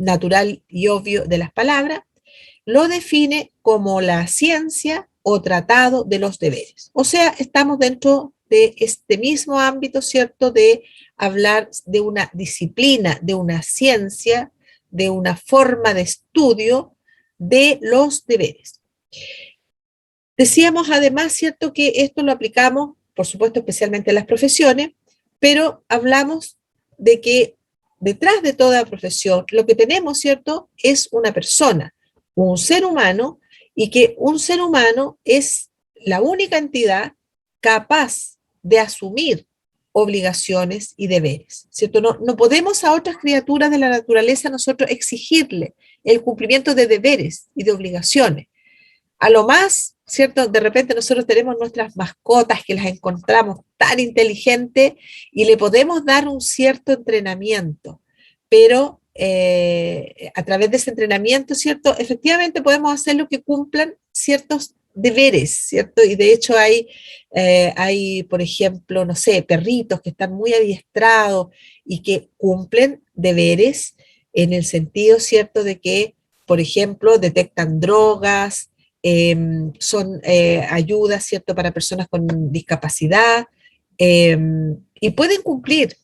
natural y obvio de las palabras, lo define como la ciencia o tratado de los deberes. O sea, estamos dentro de este mismo ámbito, ¿cierto?, de hablar de una disciplina, de una ciencia, de una forma de estudio de los deberes. Decíamos además, ¿cierto?, que esto lo aplicamos, por supuesto, especialmente en las profesiones, pero hablamos de que detrás de toda profesión lo que tenemos, ¿cierto?, es una persona, un ser humano, y que un ser humano es la única entidad capaz de asumir obligaciones y deberes, ¿cierto? No podemos a otras criaturas de la naturaleza nosotros exigirle el cumplimiento de deberes y de obligaciones. A lo más, ¿cierto? De repente nosotros tenemos nuestras mascotas que las encontramos tan inteligentes y le podemos dar un cierto entrenamiento, pero a través de ese entrenamiento, ¿cierto? Efectivamente podemos hacer lo que cumplan ciertos deberes, ¿cierto? Y de hecho hay, por ejemplo, no sé, perritos que están muy adiestrados y que cumplen deberes en el sentido, ¿cierto?, de que, por ejemplo, detectan drogas, son ayudas, ¿cierto?, para personas con discapacidad, eh, y pueden cumplir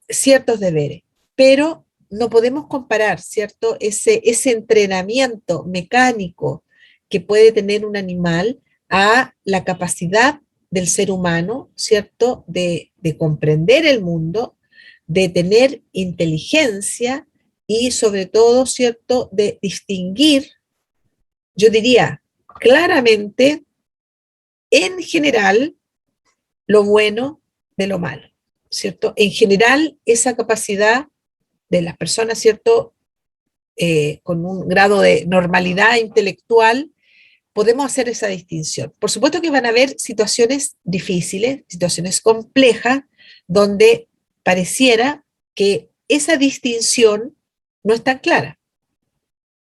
ciertos deberes, pero no podemos comparar, ¿cierto?, ese entrenamiento mecánico que puede tener un animal a la capacidad del ser humano, ¿cierto?, de comprender el mundo, de tener inteligencia y sobre todo, ¿cierto?, de distinguir, yo diría claramente, en general, lo bueno de lo malo, ¿cierto? En general, esa capacidad de las personas, ¿cierto?, con un grado de normalidad intelectual, podemos hacer esa distinción. Por supuesto que van a haber situaciones difíciles, situaciones complejas, donde pareciera que esa distinción no es tan clara.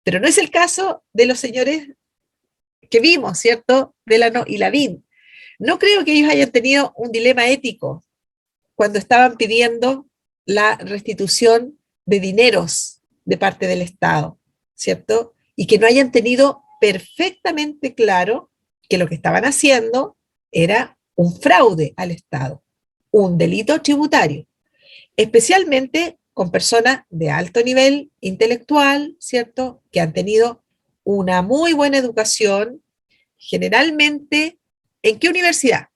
Pero no es el caso de los señores que vimos, ¿cierto?, Delano y Lavín. No creo que ellos hayan tenido un dilema ético cuando estaban pidiendo la restitución de dineros de parte del Estado, ¿cierto? Y que no hayan tenido perfectamente claro que lo que estaban haciendo era un fraude al Estado, un delito tributario, especialmente con personas de alto nivel intelectual, ¿cierto?, que han tenido una muy buena educación, generalmente, ¿en qué universidad?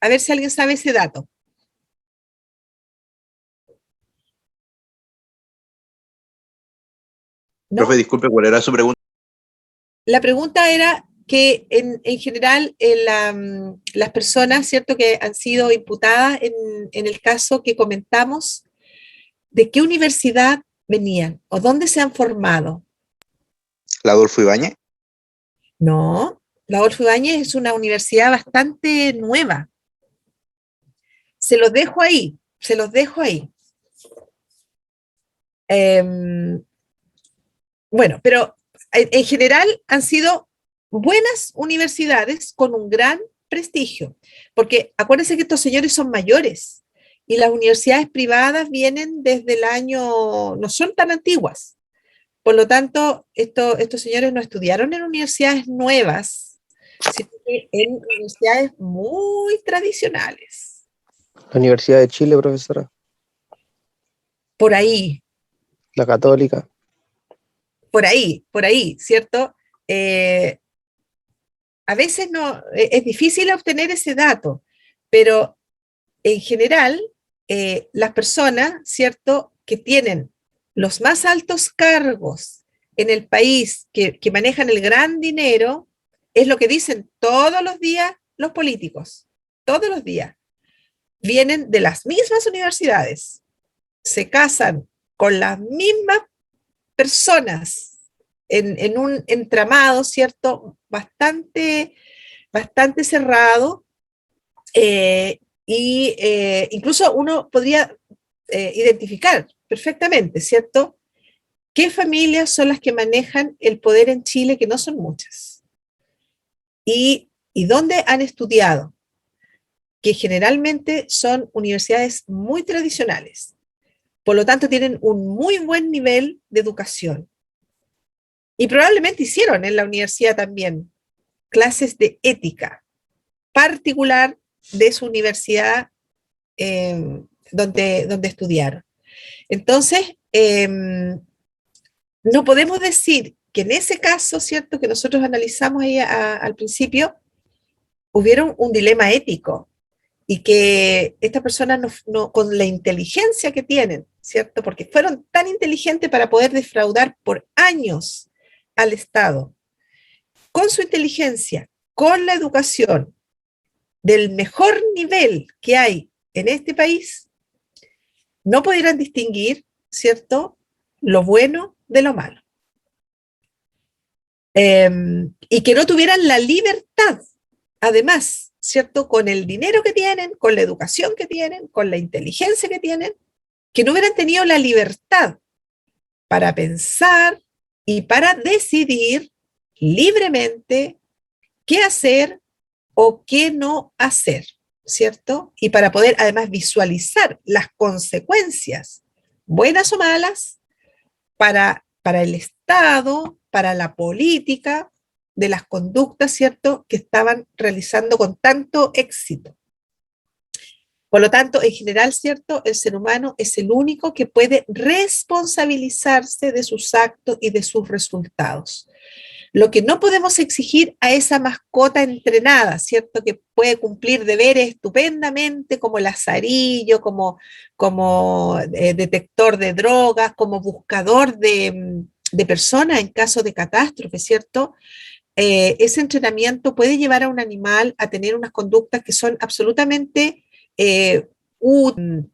A ver si alguien sabe ese dato. Profe, ¿No? disculpe, ¿cuál era su pregunta? La pregunta era que en general las personas, ¿cierto?, que han sido imputadas en el caso que comentamos, ¿de qué universidad venían o dónde se han formado? ¿La Adolfo Ibáñez? No, la Adolfo Ibáñez es una universidad bastante nueva. Se los dejo ahí, se los dejo ahí. Bueno, pero en general han sido buenas universidades con un gran prestigio, porque acuérdense que estos señores son mayores y las universidades privadas vienen desde el año, no son tan antiguas. Por lo tanto, estos señores no estudiaron en universidades nuevas, sino que en universidades muy tradicionales. La Universidad de Chile, profesora. Por ahí, La Católica. por ahí, ¿cierto? Eh, a veces no, es difícil obtener ese dato, pero en general, las personas, ¿cierto?, que tienen los más altos cargos en el país, que manejan el gran dinero, es lo que dicen todos los días los políticos, todos los días. Vienen de las mismas universidades, se casan con las mismas personas en un entramado, ¿cierto?, bastante cerrado, y incluso uno podría identificar perfectamente, ¿cierto?, qué familias son las que manejan el poder en Chile, que no son muchas, y dónde han estudiado, que generalmente son universidades muy tradicionales. Por lo tanto, tienen un muy buen nivel de educación. Y probablemente hicieron en la universidad también clases de ética particular de su universidad donde estudiaron. Entonces, no podemos decir que en ese caso, ¿cierto?, que nosotros analizamos ahí al principio, hubieron un dilema ético y que estas personas con la inteligencia que tienen, ¿cierto? Porque fueron tan inteligentes para poder defraudar por años al Estado, con su inteligencia, con la educación del mejor nivel que hay en este país, no pudieran distinguir, ¿cierto?, lo bueno de lo malo. Y que no tuvieran la libertad, además, ¿cierto?, con el dinero que tienen, con la educación que tienen, con la inteligencia que tienen, que no hubieran tenido la libertad para pensar y para decidir libremente qué hacer o qué no hacer, ¿cierto? Y para poder además visualizar las consecuencias, buenas o malas, para el Estado, para la política, de las conductas, ¿cierto?, que estaban realizando con tanto éxito. Por lo tanto, en general, ¿cierto?, el ser humano es el único que puede responsabilizarse de sus actos y de sus resultados. Lo que no podemos exigir a esa mascota entrenada, ¿cierto?, que puede cumplir deberes estupendamente como lazarillo, como detector de drogas, como buscador de personas en caso de catástrofe, ¿cierto? Ese entrenamiento puede llevar a un animal a tener unas conductas que son absolutamente útiles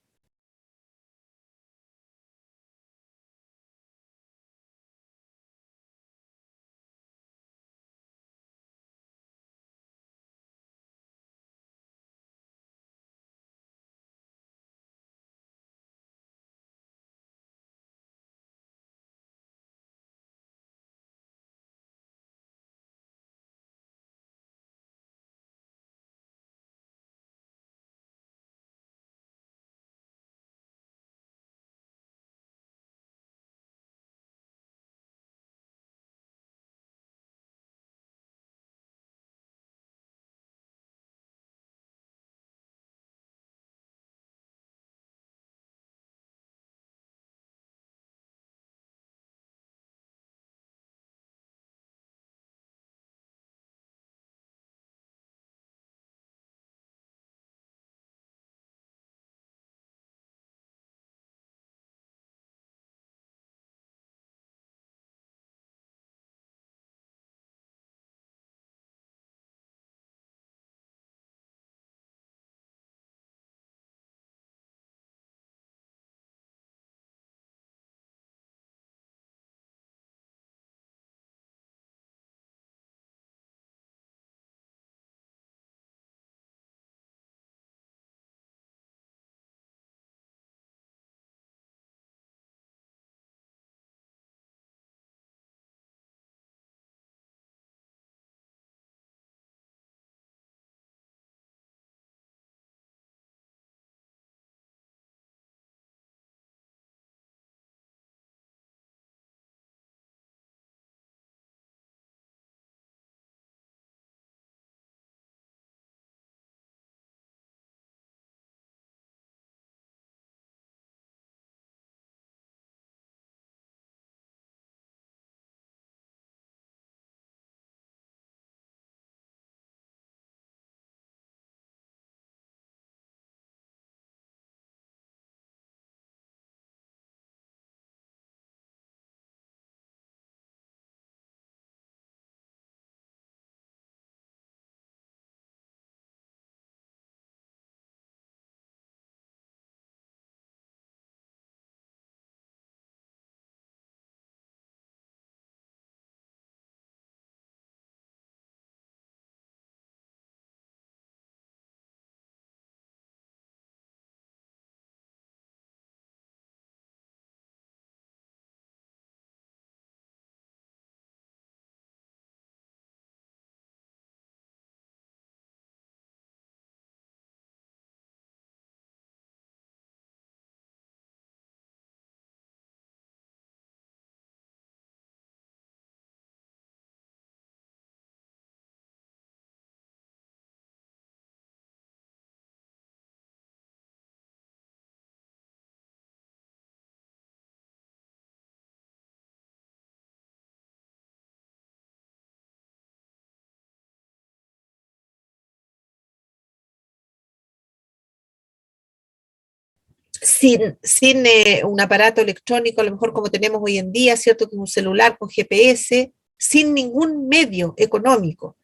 sin un aparato electrónico, a lo mejor como tenemos hoy en día, ¿cierto? Con un celular con GPS, sin ningún medio económico.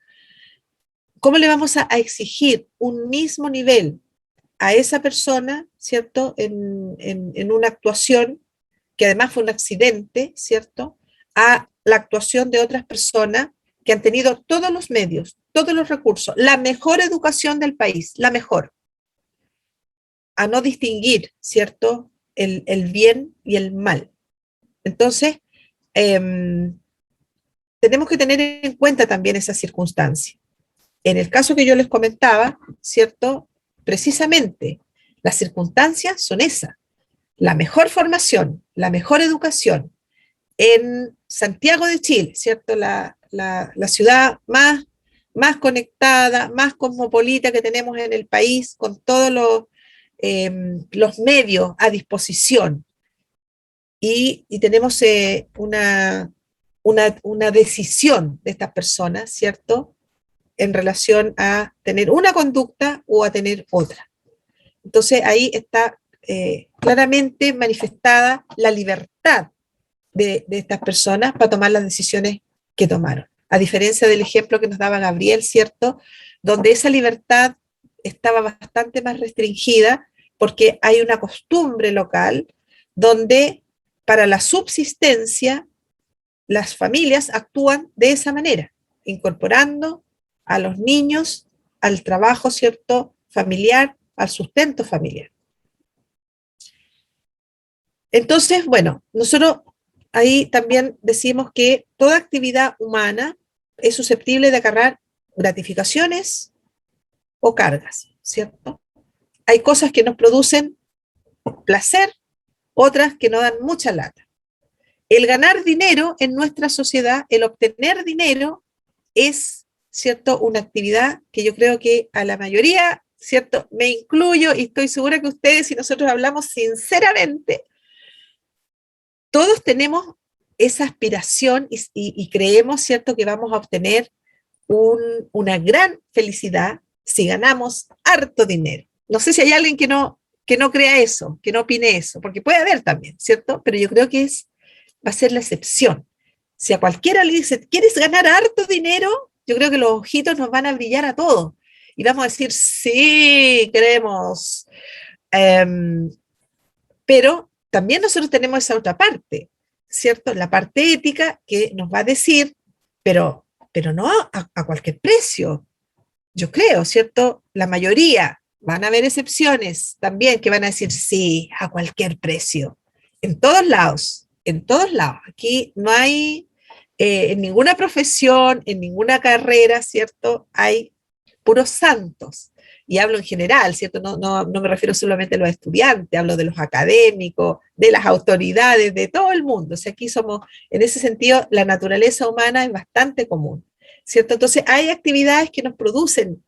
¿Cómo le vamos a exigir un mismo nivel a esa persona, ¿cierto? En una actuación que además fue un accidente, ¿cierto? A la actuación de otras personas que han tenido todos los medios, todos los recursos, la mejor educación del país, la mejor, a no distinguir, ¿cierto? El bien y el mal. Entonces, eh, tenemos que tener en cuenta también esa circunstancia. En el caso que yo les comentaba, ¿cierto? Precisamente las circunstancias son esas. La mejor formación, la mejor educación en Santiago de Chile, ¿cierto? La ciudad más conectada, más cosmopolita que tenemos en el país, con todos los medios a disposición. Y tenemos una decisión de estas personas, ¿cierto? En relación a tener una conducta o a tener otra. Entonces ahí está claramente manifestada la libertad de estas personas para tomar las decisiones que tomaron. A diferencia del ejemplo que nos daba Gabriel, ¿cierto? Donde esa libertad estaba bastante más restringida porque hay una costumbre local donde para la subsistencia las familias actúan de esa manera, incorporando a los niños al trabajo, ¿cierto? Familiar, al sustento familiar. Entonces, bueno, nosotros ahí también decimos que toda actividad humana es susceptible de acarrear gratificaciones o cargas, ¿cierto? Hay cosas que nos producen placer, otras que nos dan mucha lata. El ganar dinero en nuestra sociedad, el obtener dinero, es, ¿cierto?, una actividad que yo creo que a la mayoría, ¿cierto?, me incluyo y estoy segura que ustedes, si nosotros hablamos sinceramente, todos tenemos esa aspiración y creemos, ¿cierto?, que vamos a obtener una gran felicidad si ganamos harto dinero. No sé si hay alguien que no crea eso, que no opine eso, porque puede haber también, ¿cierto? Pero yo creo que va a ser la excepción. Si a cualquiera le dice, ¿quieres ganar harto dinero? Yo creo que los ojitos nos van a brillar a todos. Y vamos a decir, sí, queremos. Pero también nosotros tenemos esa otra parte, ¿cierto? La parte ética que nos va a decir, pero no a cualquier precio. Yo creo, ¿cierto? La mayoría, van a haber excepciones también que van a decir, sí, a cualquier precio. En todos lados, en todos lados. Aquí no hay, en ninguna profesión, en ninguna carrera, ¿cierto? Hay puros santos. Y hablo en general, ¿cierto? No me refiero solamente a los estudiantes, hablo de los académicos, de las autoridades, de todo el mundo. O sea, aquí somos, en ese sentido, la naturaleza humana es bastante común, ¿cierto? Entonces, hay actividades que nos producen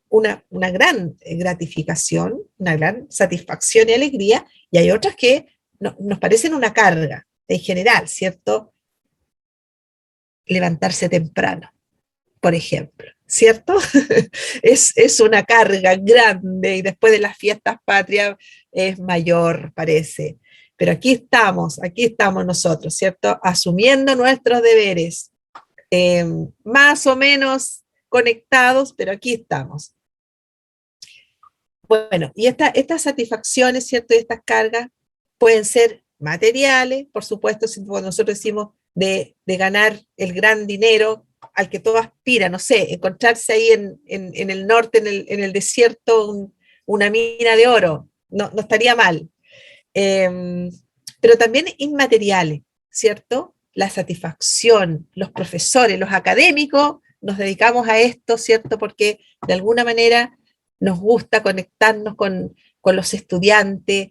una gran gratificación, una gran satisfacción y alegría, y hay otras que nos parecen una carga en general, ¿cierto? Levantarse temprano, por ejemplo, ¿cierto? Es una carga grande y después de las fiestas patrias es mayor, parece. Pero aquí estamos nosotros, ¿cierto? Asumiendo nuestros deberes, más o menos conectados, pero aquí estamos. Bueno, y estas satisfacciones, ¿cierto? Y estas cargas pueden ser materiales, por supuesto, si nosotros decimos de ganar el gran dinero al que todo aspira, no sé, encontrarse ahí en el norte, en el desierto, una mina de oro, no estaría mal. Pero también inmateriales, ¿cierto? La satisfacción, los profesores, los académicos, nos dedicamos a esto, ¿cierto? Porque de alguna manera nos gusta conectarnos con los estudiantes,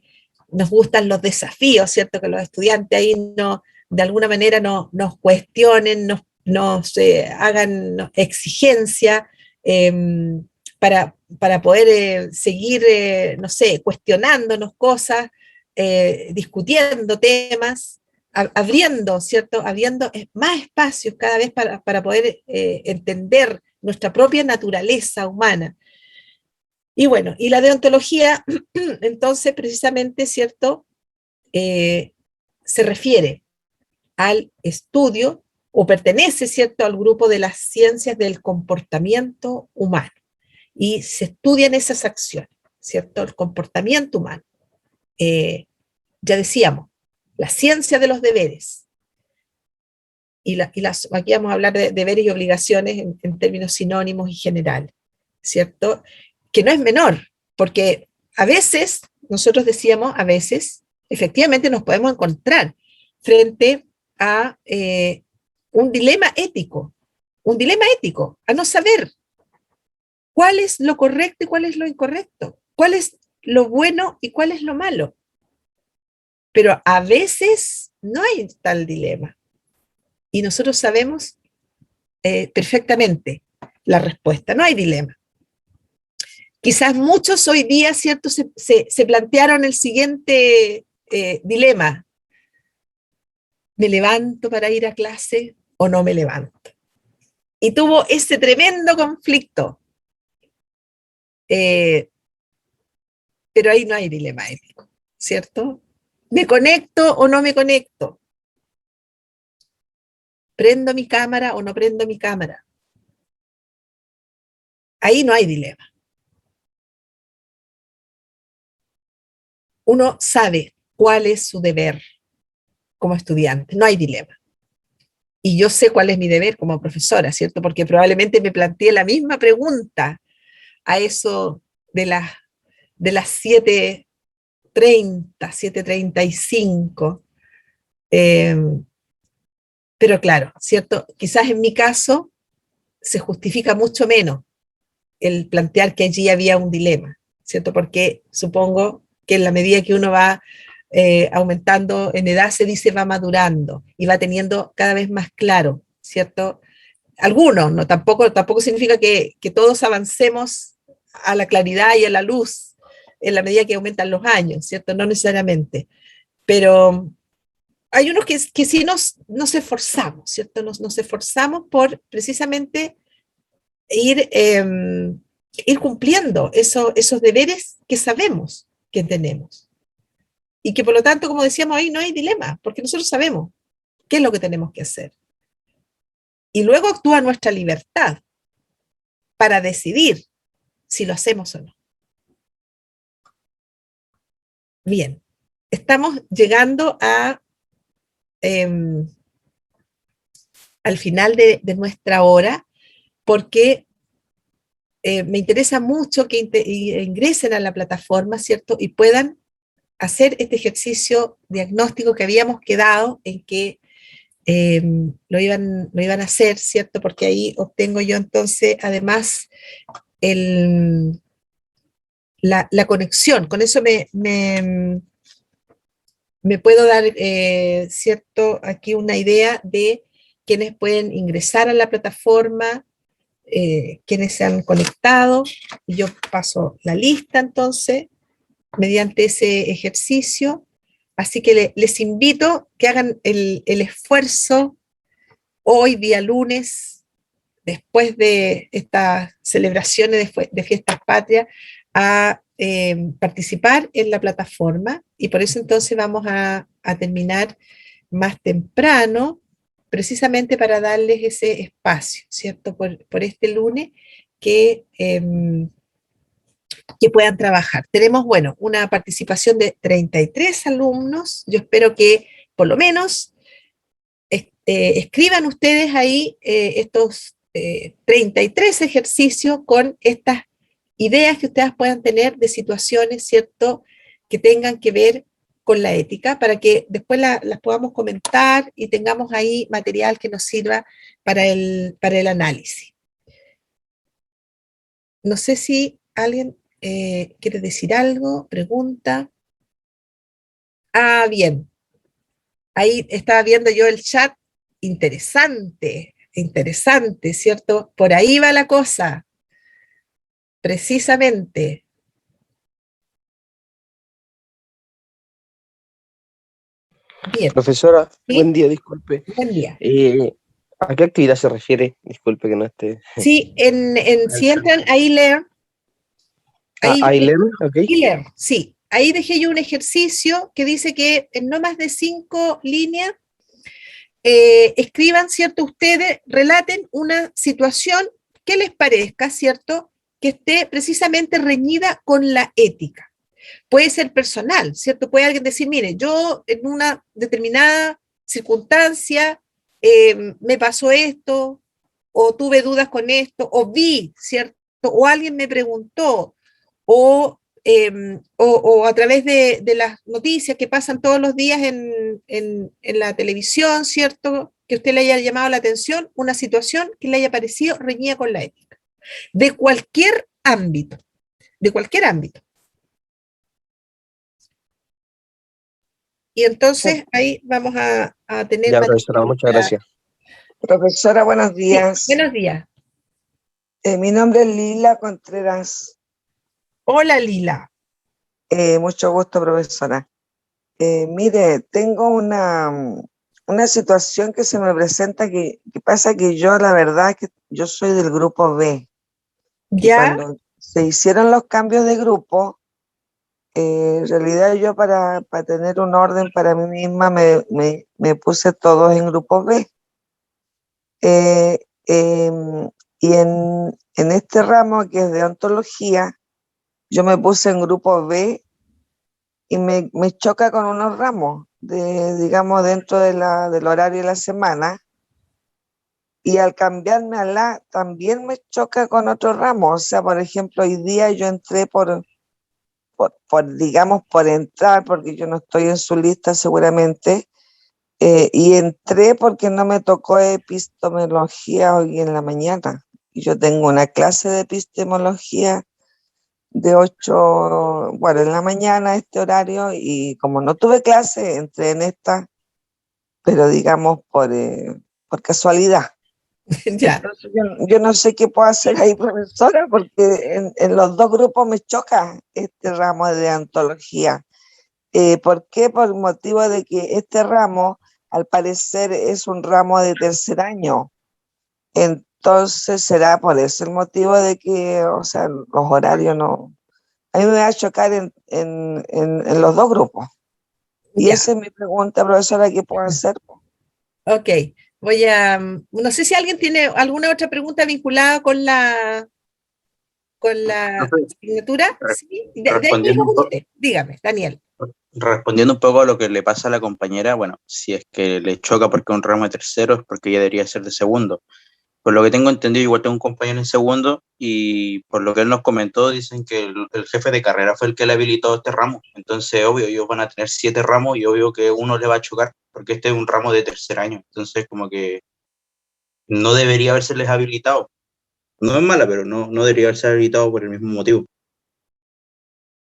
nos gustan los desafíos, ¿cierto? Que los estudiantes ahí de alguna manera nos cuestionen, nos hagan exigencia para poder seguir, no sé, cuestionándonos cosas, discutiendo temas, abriendo, ¿cierto? Abriendo más espacios cada vez para poder entender nuestra propia naturaleza humana. Y bueno, y la deontología, entonces, precisamente, ¿cierto? Se refiere al estudio o pertenece, ¿cierto?, al grupo de las ciencias del comportamiento humano. Y se estudian esas acciones, ¿cierto? El comportamiento humano. Ya decíamos, la ciencia de los deberes. Aquí vamos a hablar de deberes y obligaciones en términos sinónimos y generales, ¿cierto? Que no es menor, porque a veces, nosotros decíamos, a veces, efectivamente nos podemos encontrar frente a un dilema ético, a no saber cuál es lo correcto y cuál es lo incorrecto, cuál es lo bueno y cuál es lo malo. Pero a veces no hay tal dilema. Y nosotros sabemos perfectamente la respuesta, no hay dilema. Quizás muchos hoy día, ¿cierto?, se plantearon el siguiente dilema. ¿Me levanto para ir a clase o no me levanto? Y tuvo ese tremendo conflicto. Pero ahí no hay dilema ético, ¿cierto? ¿Me conecto o no me conecto? ¿Prendo mi cámara o no prendo mi cámara? Ahí no hay dilema. Uno sabe cuál es su deber como estudiante, no hay dilema. Y yo sé cuál es mi deber como profesora, ¿cierto? Porque probablemente me planteé la misma pregunta a eso de las 7:30, 7:35. Pero claro, ¿cierto? Quizás en mi caso se justifica mucho menos el plantear que allí había un dilema, ¿cierto? Porque supongo que en la medida que uno va aumentando en edad, se dice va madurando y va teniendo cada vez más claro, ¿cierto? Algunos, no, tampoco significa que todos avancemos a la claridad y a la luz en la medida que aumentan los años, ¿cierto? No necesariamente, pero hay unos que sí nos esforzamos, ¿cierto? Nos esforzamos por precisamente ir cumpliendo esos deberes que sabemos que tenemos. Y que por lo tanto, como decíamos ahí, no hay dilema, porque nosotros sabemos qué es lo que tenemos que hacer. Y luego actúa nuestra libertad para decidir si lo hacemos o no. Bien, estamos llegando al final de nuestra hora, porque me interesa mucho que ingresen a la plataforma, ¿cierto? Y puedan hacer este ejercicio diagnóstico que habíamos quedado en que lo iban a hacer, ¿cierto? Porque ahí obtengo yo entonces, además, la conexión. Con eso me puedo dar, ¿cierto? Aquí una idea de quienes pueden ingresar a la plataforma, quienes se han conectado. Y yo paso la lista entonces, mediante ese ejercicio. Así que les invito que hagan el esfuerzo hoy, día lunes, después de estas celebraciones de fiestas patrias, a participar en la plataforma. Y por eso entonces vamos a terminar más temprano, precisamente para darles ese espacio, ¿cierto? Por este lunes que puedan trabajar. Tenemos, bueno, una participación de 33 alumnos. Yo espero que por lo menos escriban ustedes ahí estos 33 ejercicios con estas ideas que ustedes puedan tener de situaciones, ¿cierto?, que tengan que ver con la ética, para que después las podamos comentar y tengamos ahí material que nos sirva para el análisis. No sé si alguien quiere decir algo, pregunta. Ah, bien. Ahí estaba viendo yo el chat. Interesante, interesante, ¿cierto? Por ahí va la cosa, precisamente. Bien. Profesora, ¿Sí? buen día, disculpe. Buen día. ¿A qué actividad se refiere? Disculpe que no esté. Sí, si entran ahí, leer. Ahí, Aileen, ok. y leer, sí. Ahí dejé yo un ejercicio que dice que en no más de 5 líneas escriban, ¿cierto? Ustedes relaten una situación que les parezca, ¿cierto? Que esté precisamente reñida con la ética. Puede ser personal, ¿cierto? Puede alguien decir, mire, yo en una determinada circunstancia me pasó esto, o tuve dudas con esto, o vi, ¿cierto? O alguien me preguntó, o a través de las noticias que pasan todos los días en la televisión, ¿cierto? Que usted le haya llamado la atención, una situación que le haya parecido reñida con la ética. De cualquier ámbito, de cualquier ámbito. Y entonces ahí vamos a tener Ya, más profesora, tiempo muchas para... gracias. Profesora, buenos Sí, días. buenos días. Mi nombre es Lila Contreras. Hola, Lila. Mucho gusto, profesora. Mire, tengo una situación que se me presenta que pasa que yo, la verdad, es que yo soy del grupo B. Y ¿Ya? cuando se hicieron los cambios de grupo, en realidad yo para tener un orden para mí misma me puse todos en grupo B. Eh, y en este ramo que es de ontología, yo me puse en grupo B y me choca con unos ramos, digamos, dentro del horario de la semana. Y al cambiarme a la, también me choca con otro ramo. O sea, por ejemplo, hoy día yo entré digamos, por entrar, porque yo no estoy en su lista seguramente, y entré porque no me tocó epistemología hoy en la mañana. Y yo tengo una clase de epistemología de 8, bueno, en la mañana este horario, y como no tuve clase, entré en esta, pero digamos por casualidad. Ya. Entonces yo no sé qué puedo hacer ahí, profesora, porque en los dos grupos me choca este ramo de antología. ¿Por qué? Por motivo de que este ramo, al parecer, es un ramo de tercer año. Entonces será por eso el motivo de que, o sea, los horarios no... A mí me va a chocar en los dos grupos. Y Ya. esa es mi pregunta, profesora, ¿qué puedo hacer? Ok. No sé si alguien tiene alguna otra pregunta vinculada con la Profe, asignatura. Sí. De ahí respondiendo mismo un con poco, usted. Dígame, Daniel. respondiendo un poco a lo que le pasa a la compañera, bueno, si es que le choca porque es un ramo de tercero, es porque ella debería ser de segundo. Por lo que tengo entendido, igual tengo un compañero en segundo y por lo que él nos comentó, dicen que el jefe de carrera fue el que le habilitó este ramo. Entonces, obvio, ellos van a tener 7 ramos y obvio que uno le va a chocar porque este es un ramo de tercer año. Entonces, como que no debería habérseles habilitado. No es mala, pero no debería haberse habilitado por el mismo motivo.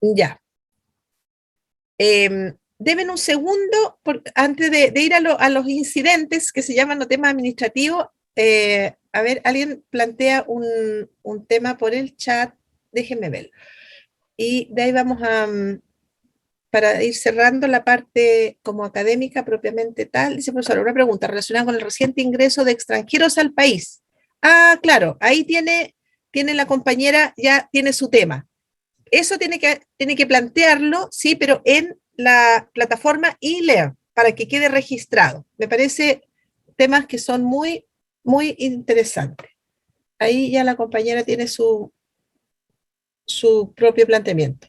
Ya. Deben un segundo antes de ir a los incidentes que se llaman los temas administrativos. A ver, alguien plantea un tema por el chat. Déjenme ver. Y de ahí vamos para ir cerrando la parte como académica propiamente tal. Dice profesor, una pregunta relacionada con el reciente ingreso de extranjeros al país. Ah, claro, ahí tiene la compañera, ya tiene su tema. Eso tiene que plantearlo, sí, pero en la plataforma e-learn, para que quede registrado. Me parece temas que son muy, muy interesantes. Ahí ya la compañera tiene su propio planteamiento.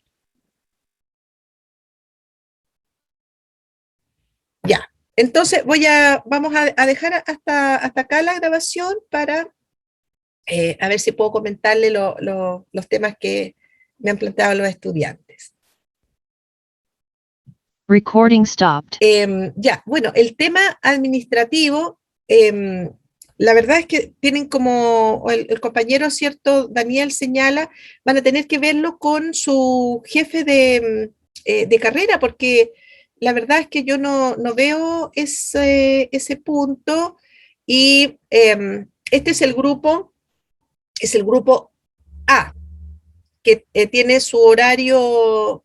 Ya. Entonces vamos a dejar hasta acá la grabación para a ver si puedo comentarle los temas que me han planteado los estudiantes. Recording stopped. Ya, bueno, el tema administrativo, la verdad es que tienen como el compañero, ¿cierto? Daniel señala, van a tener que verlo con su jefe de carrera, porque la verdad es que yo no veo ese punto y este es el grupo A, que tiene su horario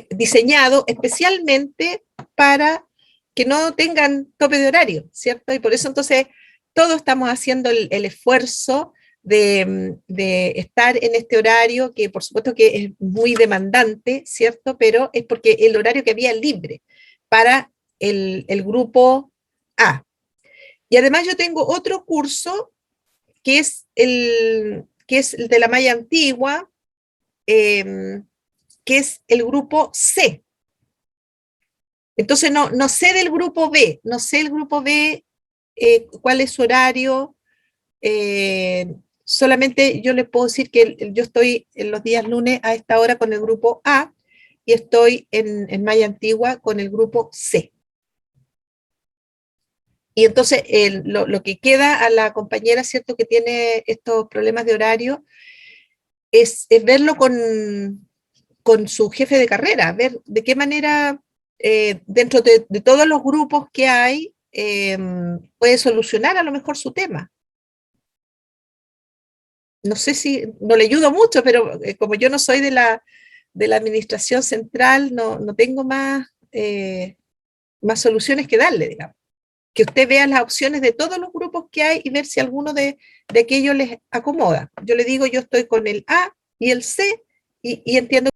diseñado especialmente para que no tengan tope de horario, ¿cierto? Y por eso entonces todos estamos haciendo el esfuerzo de estar en este horario, que por supuesto que es muy demandante, ¿cierto? Pero es porque el horario que había libre para el grupo A. Y además yo tengo otro curso que es el de la malla antigua, que es el grupo C. Entonces no sé del grupo B, no sé el grupo B, cuál es su horario. Solamente yo les puedo decir que yo estoy en los días lunes a esta hora con el grupo A y estoy en malla antigua con el grupo C. Y entonces lo que queda a la compañera, ¿cierto?, que tiene estos problemas de horario, es verlo con su jefe de carrera, ver de qué manera, dentro de todos los grupos que hay, puede solucionar a lo mejor su tema. No sé si, no le ayudo mucho, pero como yo no soy de la administración central, no tengo más soluciones que darle, digamos. Que usted vea las opciones de todos los grupos que hay y ver si alguno de aquellos les acomoda. Yo le digo, yo estoy con el A y el C y entiendo